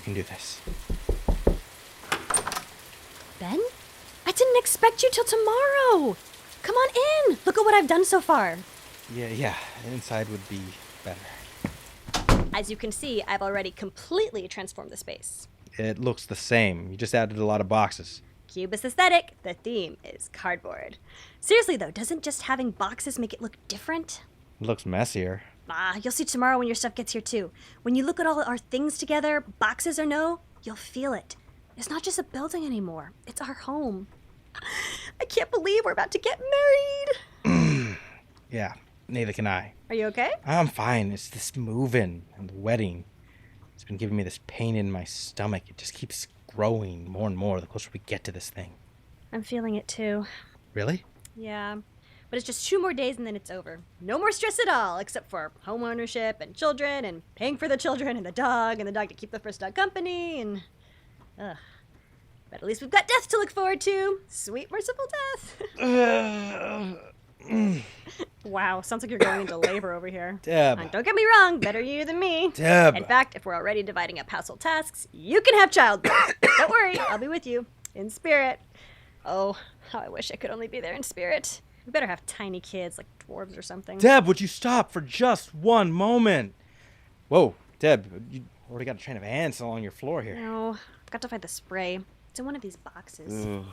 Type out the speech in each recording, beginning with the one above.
can do this. Ben? I didn't expect you till tomorrow. Come on in. Look at what I've done so far. Yeah, inside would be better. As you can see, I've already completely transformed the space. It looks the same. You just added a lot of boxes. Cubist aesthetic. The theme is cardboard. Seriously though, doesn't just having boxes make it look different? It looks messier. You'll see tomorrow when your stuff gets here too. When you look at all our things together, boxes or no, you'll feel it. It's not just a building anymore. It's our home. I can't believe we're about to get married. Yeah, neither can I. Are you okay? I'm fine. It's this moving and the wedding. It's been giving me this pain in my stomach. It just keeps growing more and more the closer we get to this thing. I'm feeling it too. Really? Yeah. But it's just 2 more days and then it's over. No more stress at all, except for home ownership and children and paying for the children and the dog to keep the first dog company and... Ugh. But at least we've got death to look forward to. Sweet, merciful death. Wow, sounds like you're going into labor over here. Deb. And don't get me wrong, better you than me. Deb. In fact, if we're already dividing up household tasks, you can have childbirth. Don't worry, I'll be with you. In spirit. Oh, how I wish I could only be there in spirit. We better have tiny kids, like dwarves or something. Deb, would you stop for just one moment? Whoa, Deb, you already got a train of ants along your floor here. No, I've got to find the spray. It's in one of these boxes. Ugh.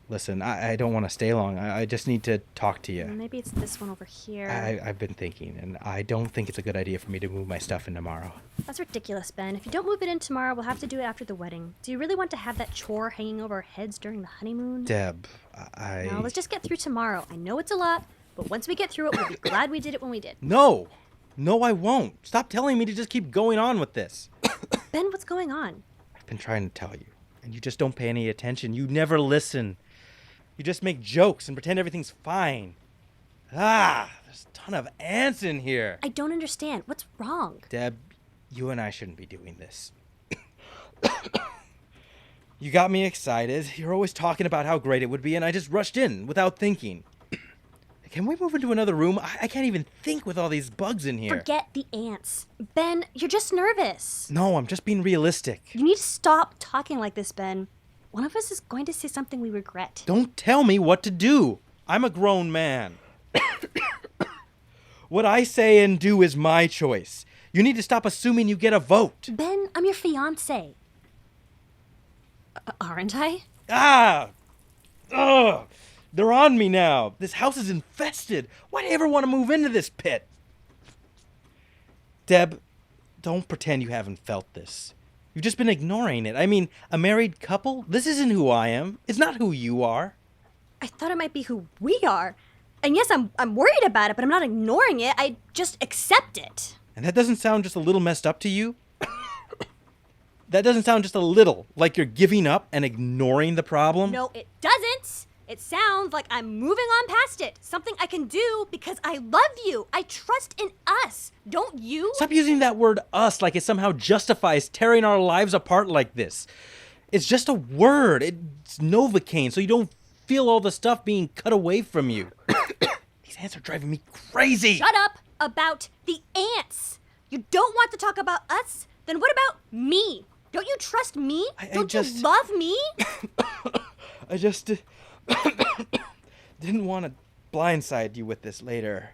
Listen, I don't want to stay long. I just need to talk to you. Maybe it's this one over here. I've been thinking, and I don't think it's a good idea for me to move my stuff in tomorrow. That's ridiculous, Ben. If you don't move it in tomorrow, we'll have to do it after the wedding. Do you really want to have that chore hanging over our heads during the honeymoon? Deb, No, let's just get through tomorrow. I know it's a lot, but once we get through it, we'll be glad we did it when we did. No, I won't. Stop telling me to just keep going on with this. Ben, what's going on? I've been trying to tell you, and you just don't pay any attention. You never listen. You just make jokes and pretend everything's fine. There's a ton of ants in here. I don't understand. What's wrong? Deb, you and I shouldn't be doing this. You got me excited. You're always talking about how great it would be, and I just rushed in without thinking. Can we move into another room? I can't even think with all these bugs in here. Forget the ants. Ben, you're just nervous. No, I'm just being realistic. You need to stop talking like this, Ben. One of us is going to say something we regret. Don't tell me what to do. I'm a grown man. What I say and do is my choice. You need to stop assuming you get a vote. Ben, I'm your fiancé. Aren't I? Ugh. They're on me now. This house is infested. Why do you ever want to move into this pit? Deb, don't pretend you haven't felt this. You've just been ignoring it. I mean, a married couple? This isn't who I am. It's not who you are. I thought it might be who we are. And yes, I'm worried about it, but I'm not ignoring it. I just accept it. And that doesn't sound just a little messed up to you? That doesn't sound just a little like you're giving up and ignoring the problem? No, it doesn't. It sounds like I'm moving on past it. Something I can do because I love you. I trust in us. Don't you? Stop using that word us like it somehow justifies tearing our lives apart like this. It's just a word. It's Novocaine, so you don't feel all the stuff being cut away from you. These ants are driving me crazy. Shut up about the ants. You don't want to talk about us? Then what about me? Don't you trust me? Don't you love me? I just didn't want to blindside you with this later.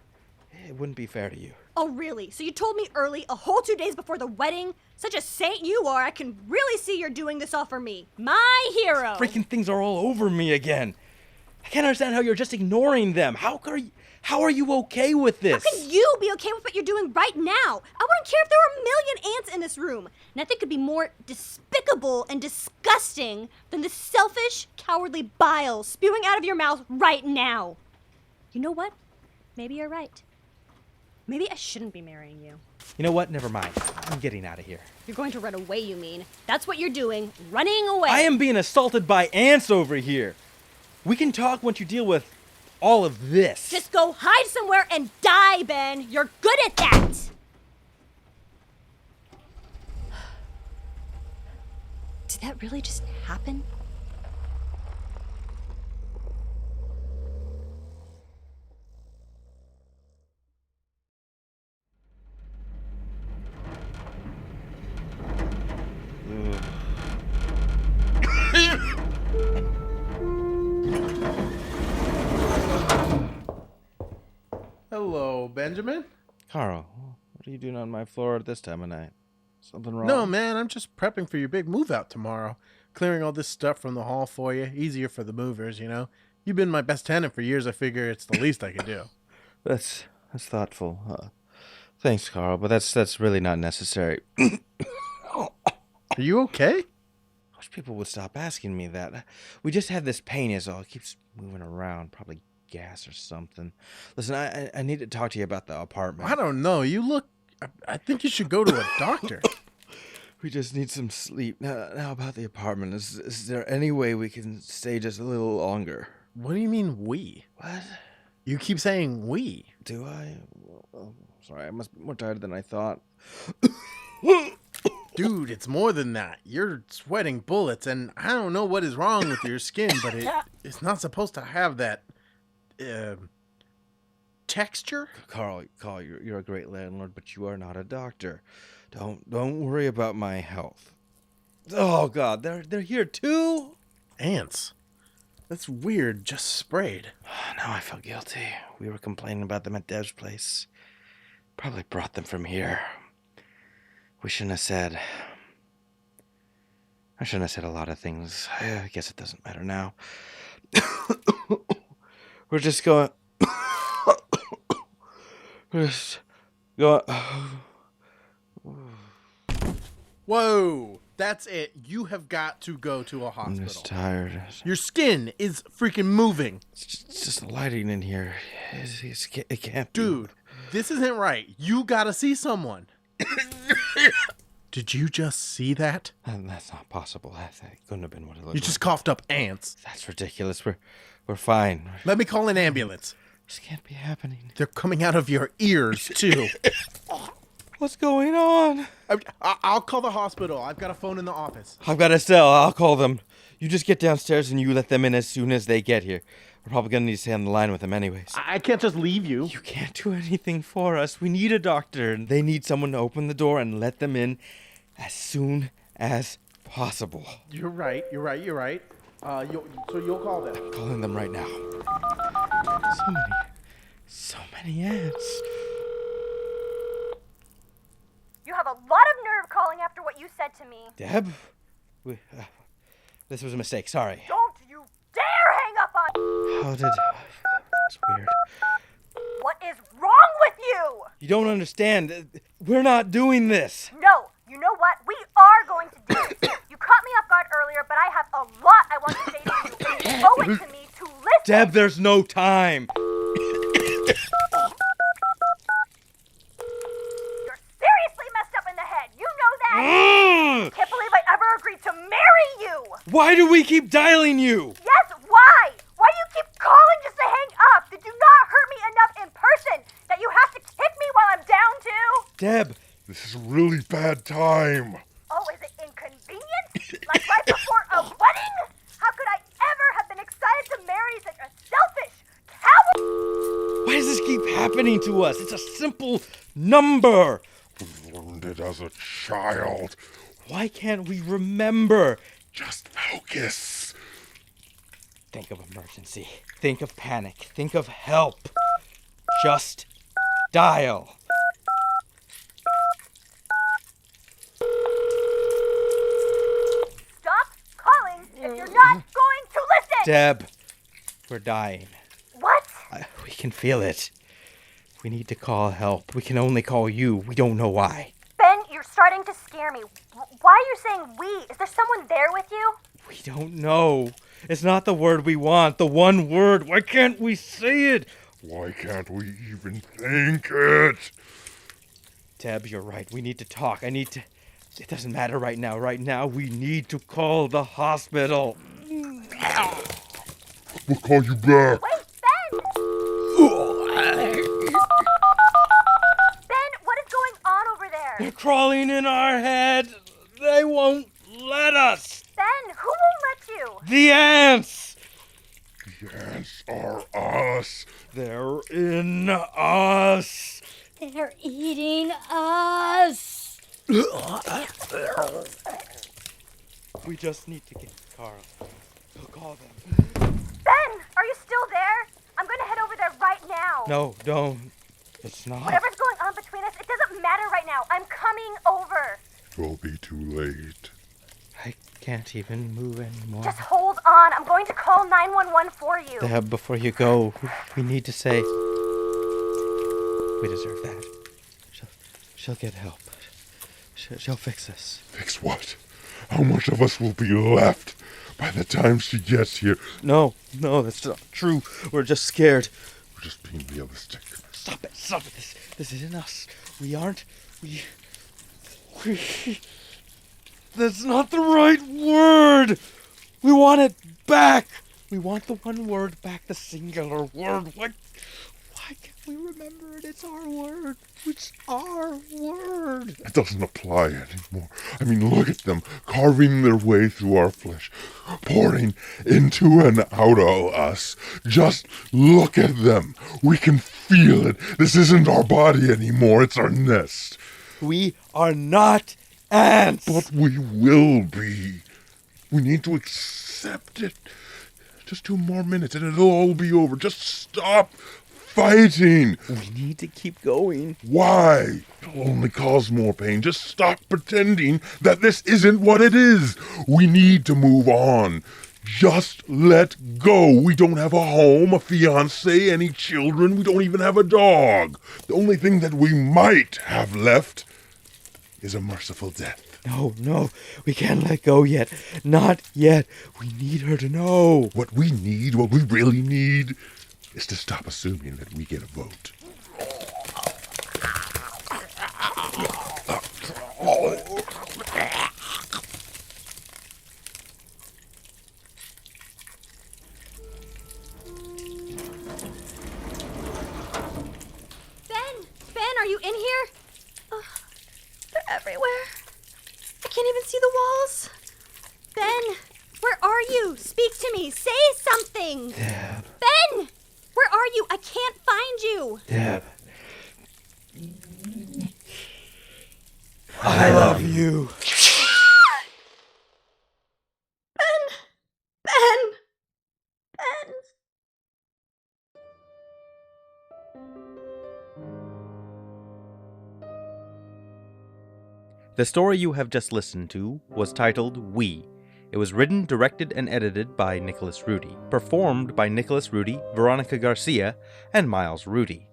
It wouldn't be fair to you. Oh, really? So you told me early, a whole 2 days before the wedding? Such a saint you are, I can really see you're doing this all for me. My hero! Freaking things are all over me again. I can't understand how you're just ignoring them. How are you okay with this? How can you be okay with what you're doing right now? I wouldn't care if there were a million ants in this room. Nothing could be more despicable and disgusting than the selfish, cowardly bile spewing out of your mouth right now. You know what? Maybe you're right. Maybe I shouldn't be marrying you. You know what? Never mind. I'm getting out of here. You're going to run away, you mean? That's what you're doing. Running away. I am being assaulted by ants over here. We can talk once you deal with all of this. Just go hide somewhere and die, Ben. You're good at that. Did that really just happen? Hello, Benjamin. Carl, what are you doing on my floor at this time of night? Something wrong? No, man, I'm just prepping for your big move out tomorrow. Clearing all this stuff from the hall for you. Easier for the movers, you know. You've been my best tenant for years. I figure it's the least I could do. That's thoughtful. Thanks, Carl, but that's really not necessary. Are you okay? I wish people would stop asking me that. We just have this pain is all. It keeps moving around. Probably gas or something. Listen, I need to talk to you about the apartment. I don't know. You look... I think you should go to a doctor. We just need some sleep. Now about the apartment. Is there any way we can stay just a little longer? What do you mean, we? What? You keep saying we. Do I? Oh, sorry, I must be more tired than I thought. Dude, it's more than that. You're sweating bullets, and I don't know what is wrong with your skin, but it's not supposed to have that... texture? Carl, you're a great landlord, but you are not a doctor. Don't worry about my health. Oh God, they're here too. Ants. That's weird. Just sprayed. Now I feel guilty. We were complaining about them at Dev's place. Probably brought them from here. We shouldn't have said. I shouldn't have said a lot of things. I guess it doesn't matter now. We're just going. We're just going. Whoa. That's it. You have got to go to a I'm hospital. just tired. Your skin is freaking moving. It's just the lighting in here. It can't be. Dude, this isn't right. You gotta see someone. Did you just see that? That's not possible. That couldn't have been what it looked You like. just coughed up ants. That's ridiculous. We're fine. Let me call an ambulance. This can't be happening. They're coming out of your ears, too. What's going on? I'll call the hospital. I've got a phone in the office. I've got a cell. I'll call them. You just get downstairs and you let them in as soon as they get here. We're probably going to need to stay on the line with them anyways. I can't just leave you. You can't do anything for us. We need a doctor. They need someone to open the door and let them in as soon as possible. You're right. So you'll call them. I'm calling them right now. So many ants. You have a lot of nerve calling after what you said to me. Deb? This was a mistake. Sorry. Don't you dare hang up on... How did... That's weird. What is wrong with you? You don't understand. We're not doing this. No, you know what? We are going to do this. You caught me off guard earlier, but I have a lot I want to say to you. You owe it to me to listen. Deb, there's no time. You're seriously messed up in the head. You know that. I can't believe I ever agreed to marry you. Why do we keep dialing you? Yes, why? Why do you keep calling just to hang up? Did you not hurt me enough in person that you have to kick me while I'm down too? Deb. This is a really bad time. Oh, is it inconvenient? Like right before a wedding? How could I ever have been excited to marry such a selfish coward? Why does this keep happening to us? It's a simple number. Learned it as a child. Why can't we remember? Just focus. Think of emergency. Think of panic. Think of help. Just dial. Stop calling if you're not going to listen! Deb, we're dying. What? We can feel it. We need to call help. We can only call you. We don't know why. Ben, you're starting to scare me. Why are you saying we? Is there someone there with you? We don't know. It's not the word we want. The one word. Why can't we say it? Why can't we even think it? Deb, you're right. We need to talk. It doesn't matter right now. Right now, we need to call the hospital. We'll call you back. Wait, Ben! Ben, what is going on over there? They're crawling in our head. They won't let us. Ben, who won't let you? The ants. The ants are us. They're in us. They're eating us. We just need to get Carl. We'll call them. Ben, are you still there? I'm going to head over there right now. No, don't. It's not. Whatever's going on between us, it doesn't matter right now. I'm coming over. It will be too late. I can't even move anymore. Just hold on. I'm going to call 911 for you. Deb, before you go, we need to say... We deserve that. She'll get help. She'll fix us. Fix what? How much of us will be left by the time she gets here? No, that's not true. We're just scared. We're just being realistic. Stop it. This isn't us. We aren't... We... That's not the right word! We want it back! We want the one word back, the singular word. Why can't we remember it? It's our word. It's our word. It doesn't apply anymore. I mean, look at them, carving their way through our flesh, pouring into and out of us. Just look at them. We can feel it. This isn't our body anymore. It's our nest. We are not ants. But we will be. We need to accept it. Just 2 more minutes and it'll all be over. Just stop fighting. We need to keep going. Why? It'll only cause more pain. Just stop pretending that this isn't what it is. We need to move on. Just let go. We don't have a home, a fiancé, any children. We don't even have a dog. The only thing that we might have left is a merciful death. No, we can't let go yet. Not yet. We need her to know. What we really need, is to stop assuming that we get a vote. Ben, are you in here? Ugh, they're everywhere. I can't even see the walls. Ben, where are you? Speak to me. Say something. Deb. Ben, where are you? I can't find you. Deb. I love you. Ben. The story you have just listened to was titled We. It was written, directed, and edited by Nicholas Rudy. Performed by Nicholas Rudy, Veronica Garcia, and Miles Rudy.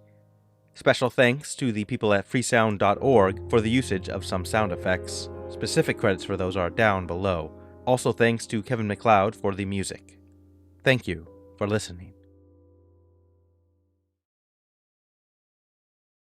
Special thanks to the people at freesound.org for the usage of some sound effects. Specific credits for those are down below. Also thanks to Kevin MacLeod for the music. Thank you for listening.